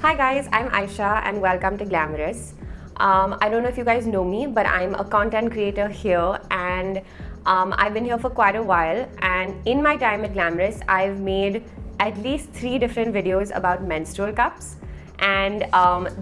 Hi guys, I'm Aisha and welcome to Glamrs. I don't know if you guys know me, but I'm a content creator here and I've been here for quite a while, and in my time at Glamrs, I've made at least 3 different videos about menstrual cups, and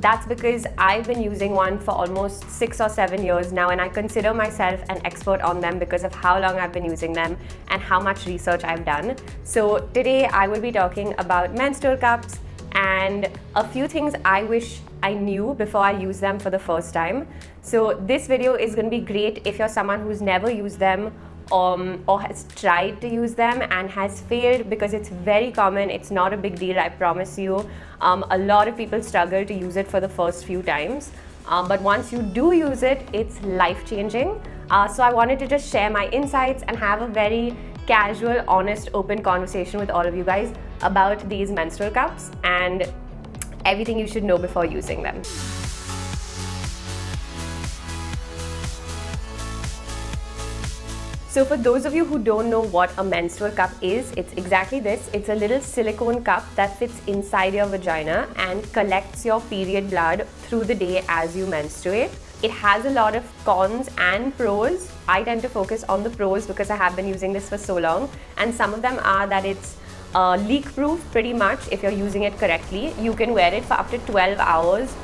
that's because I've been using one for almost 6 or 7 years now, and I consider myself an expert on them because of how long I've been using them and how much research I've done. So today I will be talking about menstrual cups and a few things I wish I knew before I used them for the first time. So this video is going to be great if you're someone who's never used them or has tried to use them and has failed, because it's very common. It's not a big deal, I promise you. A lot of people struggle to use it for the first few times, but once you do use it, it's life-changing. So I wanted to just share my insights and have a very casual, honest, open conversation with all of you guys about these menstrual cups and everything you should know before using them. So for those of you who don't know what a menstrual cup is, it's exactly this. It's a little silicone cup that fits inside your vagina and collects your period blood through the day as you menstruate. It has a lot of cons and pros. I tend to focus on the pros because I have been using this for so long, and some of them are that it's leak-proof pretty much if you're using it correctly. You can wear it for up to 12 hours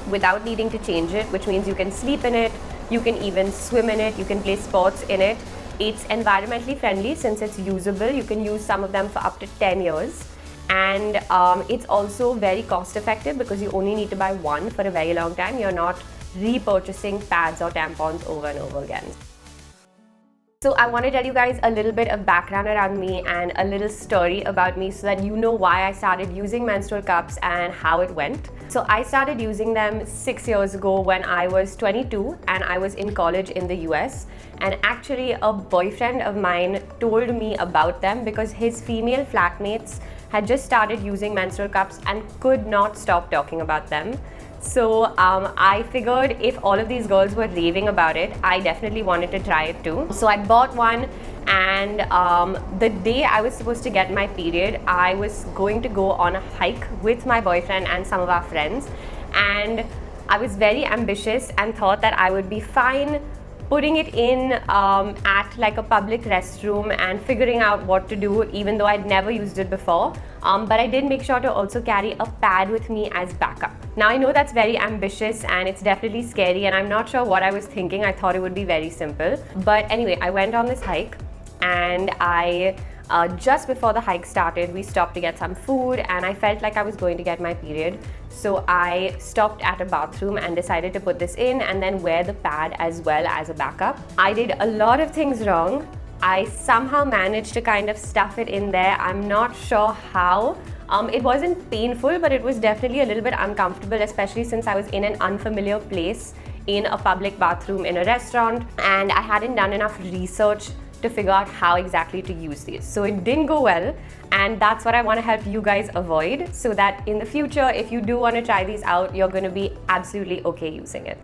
without needing to change it, which means you can sleep in it, you can even swim in it, you can play sports in it. It's environmentally friendly since it's usable. You can use some of them for up to 10 years. And it's also very cost-effective because you only need to buy one for a very long time. You're not repurchasing pads or tampons over and over again. So I want to tell you guys a little bit of background around me and a little story about me so that you know why I started using menstrual cups and how it went. So I started using them 6 years ago when I was 22 and I was in college in the US. And actually a boyfriend of mine told me about them because his female flatmates had just started using menstrual cups and could not stop talking about them. So I figured if all of these girls were raving about it, I definitely wanted to try it too. So I bought one, and the day I was supposed to get my period, I was going to go on a hike with my boyfriend and some of our friends, and I was very ambitious and thought that I would be fine putting it in at like a public restroom and figuring out what to do, even though I'd never used it before. But I did make sure to also carry a pad with me as backup. Now I know that's very ambitious and it's definitely scary, and I'm not sure what I was thinking. I thought it would be very simple. But anyway, I went on this hike, and just before the hike started, we stopped to get some food, and I felt like I was going to get my period. So I stopped at a bathroom and decided to put this in and then wear the pad as well as a backup. I did a lot of things wrong. I somehow managed to kind of stuff it in there. I'm not sure how. It wasn't painful, but it was definitely a little bit uncomfortable, especially since I was in an unfamiliar place in a public bathroom in a restaurant, and I hadn't done enough research to figure out how exactly to use these. So it didn't go well, and that's what I want to help you guys avoid, so that in the future, if you do want to try these out, you're going to be absolutely okay using it.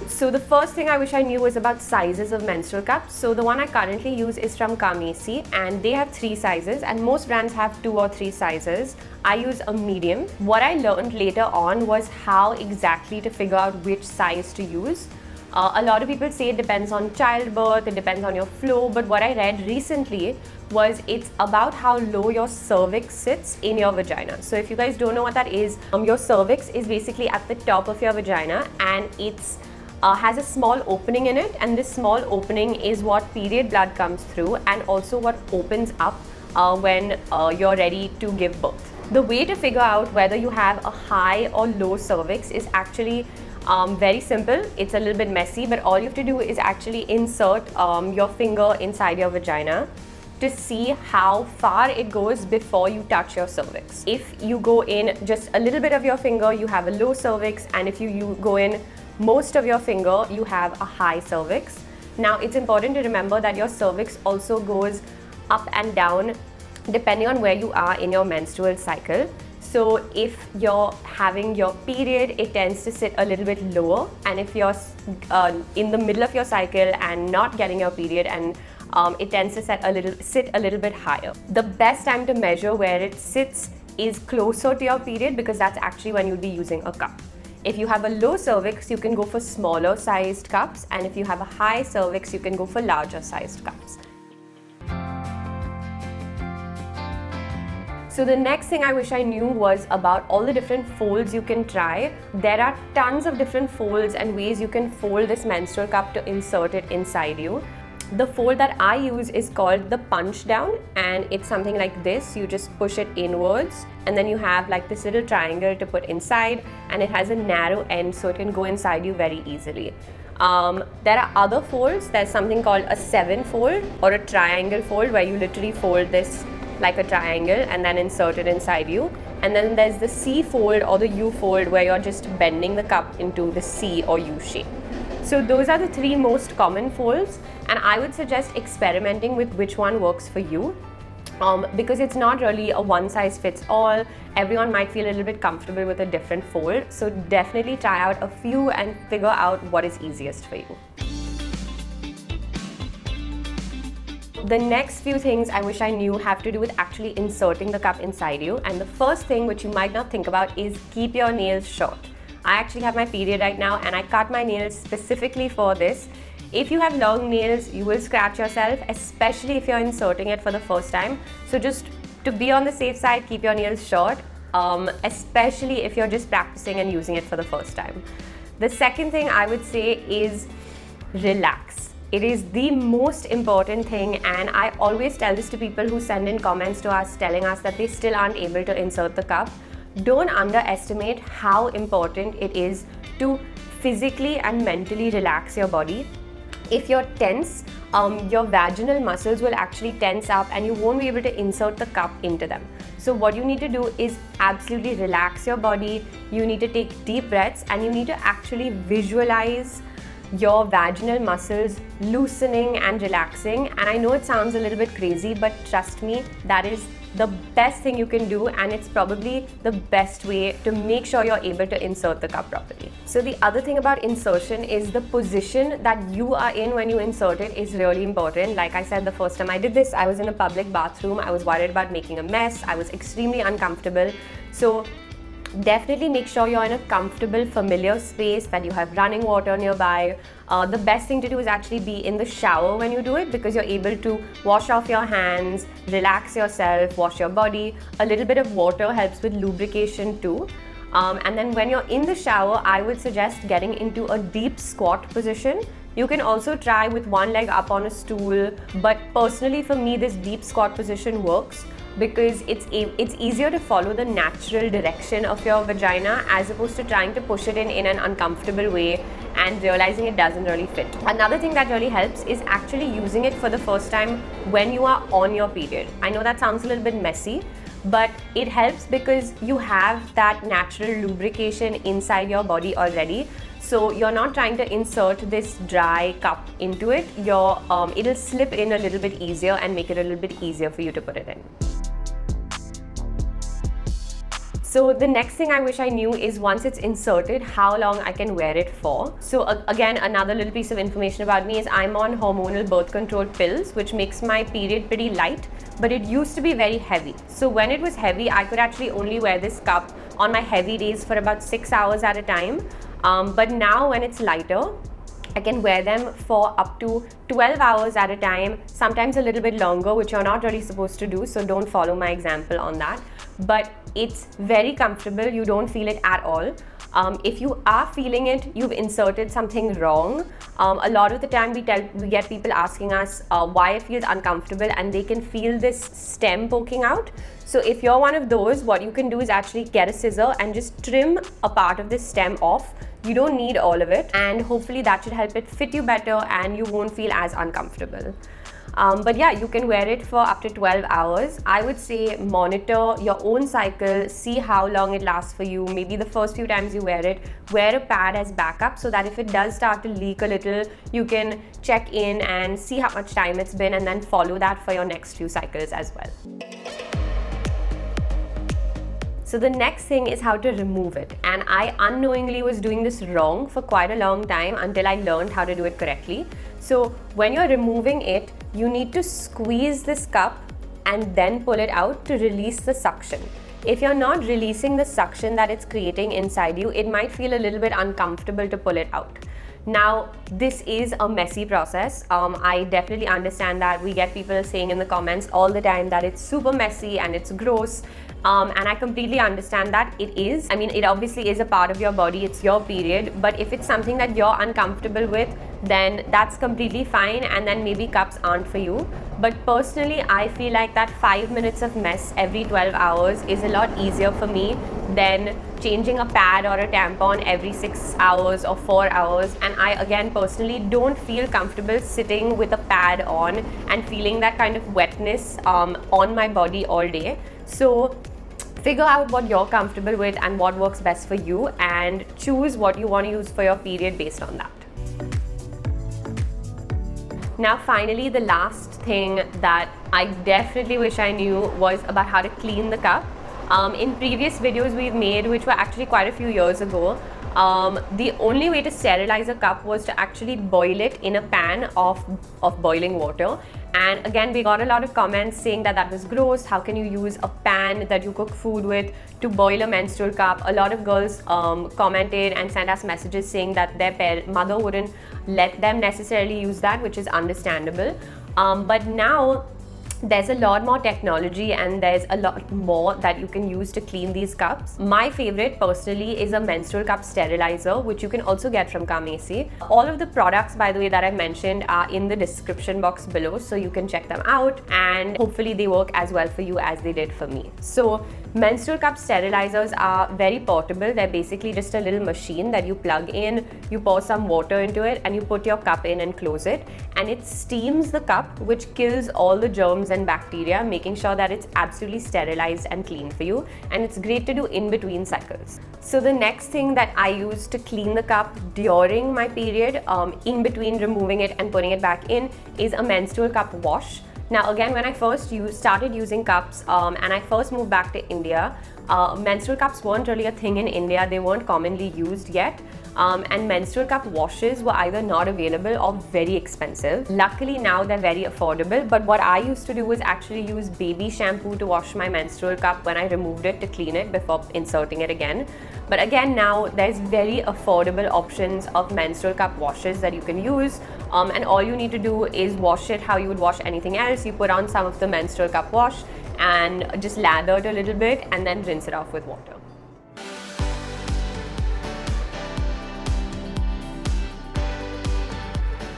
So the first thing I wish I knew was about sizes of menstrual cups. So the one I currently use is from Glamrs, and they have 3 sizes, and most brands have 2 or 3 sizes. I use a medium. What I learned later on was how exactly to figure out which size to use. A lot of people say it depends on childbirth, it depends on your flow, but what I read recently was it's about how low your cervix sits in your vagina. So if you guys don't know what that is, your cervix is basically at the top of your vagina, and it's has a small opening in it, and this small opening is what period blood comes through and also what opens up when you're ready to give birth. The way to figure out whether you have a high or low cervix is actually very simple. It's a little bit messy, but all you have to do is actually insert your finger inside your vagina to see how far it goes before you touch your cervix. If you go in just a little bit of your finger, you have a low cervix, and if you go in most of your finger, you have a high cervix. Now it's important to remember that your cervix also goes up and down depending on where you are in your menstrual cycle. So if you're having your period, it tends to sit a little bit lower, and if you're in the middle of your cycle and not getting your period, and it tends to sit a little bit higher. The best time to measure where it sits is closer to your period because that's actually when you'll be using a cup. If you have a low cervix, you can go for smaller sized cups, and if you have a high cervix, you can go for larger sized cups. So the next thing I wish I knew was about all the different folds you can try. There are tons of different folds and ways you can fold this menstrual cup to insert it inside you. The fold that I use is called the punch down, and it's something like this. You just push it inwards, and then you have like this little triangle to put inside, and it has a narrow end so it can go inside you very easily. There are other folds. There's something called a 7 fold or a triangle fold where you literally fold this like a triangle and then insert it inside you. And then there's the C fold or the U fold where you're just bending the cup into the C or U shape. So those are the 3 most common folds, and I would suggest experimenting with which one works for you. Because it's not really a one size fits all. Everyone might feel a little bit comfortable with a different fold. So definitely try out a few and figure out what is easiest for you. The next few things I wish I knew have to do with actually inserting the cup inside you. And the first thing, which you might not think about, is keep your nails short. I actually have my period right now and I cut my nails specifically for this. If you have long nails, you will scratch yourself, especially if you're inserting it for the first time. So just to be on the safe side, keep your nails short, especially if you're just practicing and using it for the first time. The second thing I would say is relax. It is the most important thing, and I always tell this to people who send in comments to us telling us that they still aren't able to insert the cup. Don't underestimate how important it is to physically and mentally relax your body. If you're tense, your vaginal muscles will actually tense up and you won't be able to insert the cup into them. So what you need to do is absolutely relax your body. You need to take deep breaths and you need to actually visualize your vaginal muscles loosening and relaxing. And I know it sounds a little bit crazy, but trust me, that is the best thing you can do, and it's probably the best way to make sure you're able to insert the cup properly. So the other thing about insertion is the position that you are in when you insert it is really important. Like I said, the first time I did this, I was in a public bathroom. I was worried about making a mess. I was extremely uncomfortable. So definitely make sure you're in a comfortable, familiar space, that you have running water nearby. The best thing to do is actually be in the shower when you do it, because you're able to wash off your hands, relax yourself, wash your body. A little bit of water helps with lubrication too. And then when you're in the shower, I would suggest getting into a deep squat position. You can also try with one leg up on a stool, but personally for me, this deep squat position works because it's easier to follow the natural direction of your vagina as opposed to trying to push it in an uncomfortable way and realizing it doesn't really fit. Another thing that really helps is actually using it for the first time when you are on your period. I know that sounds a little bit messy, but it helps because you have that natural lubrication inside your body already. So you're not trying to insert this dry cup into it. It'll slip in a little bit easier and make it a little bit easier for you to put it in. So the next thing I wish I knew is once it's inserted, how long I can wear it for. So again, another little piece of information about me is I'm on hormonal birth control pills, which makes my period pretty light, but it used to be very heavy. So when it was heavy, I could actually only wear this cup on my heavy days for about 6 hours at a time. But now when it's lighter, I can wear them for up to 12 hours at a time, sometimes a little bit longer, which you're not really supposed to do, so don't follow my example on that. But it's very comfortable, you don't feel it at all. If you are feeling it, you've inserted something wrong. A lot of the time we get people asking us why it feels uncomfortable, and they can feel this stem poking out. So if you're one of those, what you can do is actually get a scissor and just trim a part of this stem off. You don't need all of it, and hopefully that should help it fit you better and you won't feel as uncomfortable. But yeah, you can wear it for up to 12 hours. I would say monitor your own cycle, see how long it lasts for you. Maybe the first few times you wear it, wear a pad as backup so that if it does start to leak a little, you can check in and see how much time it's been and then follow that for your next few cycles as well. So the next thing is how to remove it, and I unknowingly was doing this wrong for quite a long time until I learned how to do it correctly. So when you're removing it, you need to squeeze this cup and then pull it out to release the suction. if you're not releasing the suction that it's creating inside you, it might feel a little bit uncomfortable to pull it out. Now, this is a messy process. I definitely understand that. We get people saying in the comments all the time that it's super messy and it's gross. And I completely understand that it is. I mean, it obviously is a part of your body, it's your period, but if it's something that you're uncomfortable with, then that's completely fine, and then maybe cups aren't for you. But personally, I feel like that 5 minutes of mess every 12 hours is a lot easier for me than changing a pad or a tampon every 6 hours or 4 hours. And I, again, personally don't feel comfortable sitting with a pad on and feeling that kind of wetness on my body all day. So figure out what you're comfortable with and what works best for you, and choose what you want to use for your period based on that. Now, finally, the last thing that I definitely wish I knew was about how to clean the cup. In previous videos we've made, which were actually quite a few years ago, the only way to sterilize a cup was to actually boil it in a pan of boiling water. And again, we got a lot of comments saying that that was gross. How can you use a pan that you cook food with to boil a menstrual cup? A lot of girls commented and sent us messages saying that their mother wouldn't let them necessarily use that, which is understandable. But now there's a lot more technology and there's a lot more that you can use to clean these cups. My favorite personally is a menstrual cup sterilizer, which you can also get from Glamrs. All of the products, by the way, that I've mentioned are in the description box below, so you can check them out, and hopefully they work as well for you as they did for me. So menstrual cup sterilizers are very portable. They're basically just a little machine that you plug in, you pour some water into it, and you put your cup in and close it, and it steams the cup, which kills all the germs and bacteria, making sure that it's absolutely sterilized and clean for you. And it's great to do in between cycles. So the next thing that I use to clean the cup during my period, in between removing it and putting it back in, is a menstrual cup wash. Now, again, when I first started using cups and I first moved back to India, menstrual cups weren't really a thing in India. They weren't commonly used yet. And menstrual cup washes were either not available or very expensive. Luckily now they're very affordable, but what I used to do was actually use baby shampoo to wash my menstrual cup when I removed it to clean it before inserting it again. But again, now there's very affordable options of menstrual cup washes that you can use, and all you need to do is wash it how you would wash anything else. You put on some of the menstrual cup wash and just lather it a little bit and then rinse it off with water.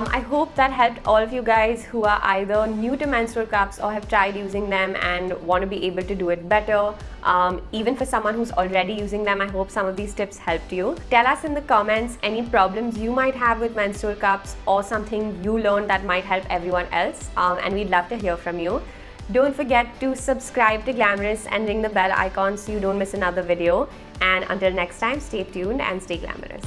I hope that helped all of you guys who are either new to menstrual cups or have tried using them and want to be able to do it better. Even for someone who's already using them, I hope some of these tips helped you. Tell us in the comments any problems you might have with menstrual cups or something you learned that might help everyone else, and we'd love to hear from you. Don't forget to subscribe to Glamrs and ring the bell icon so you don't miss another video. And until next time, stay tuned and stay glamorous.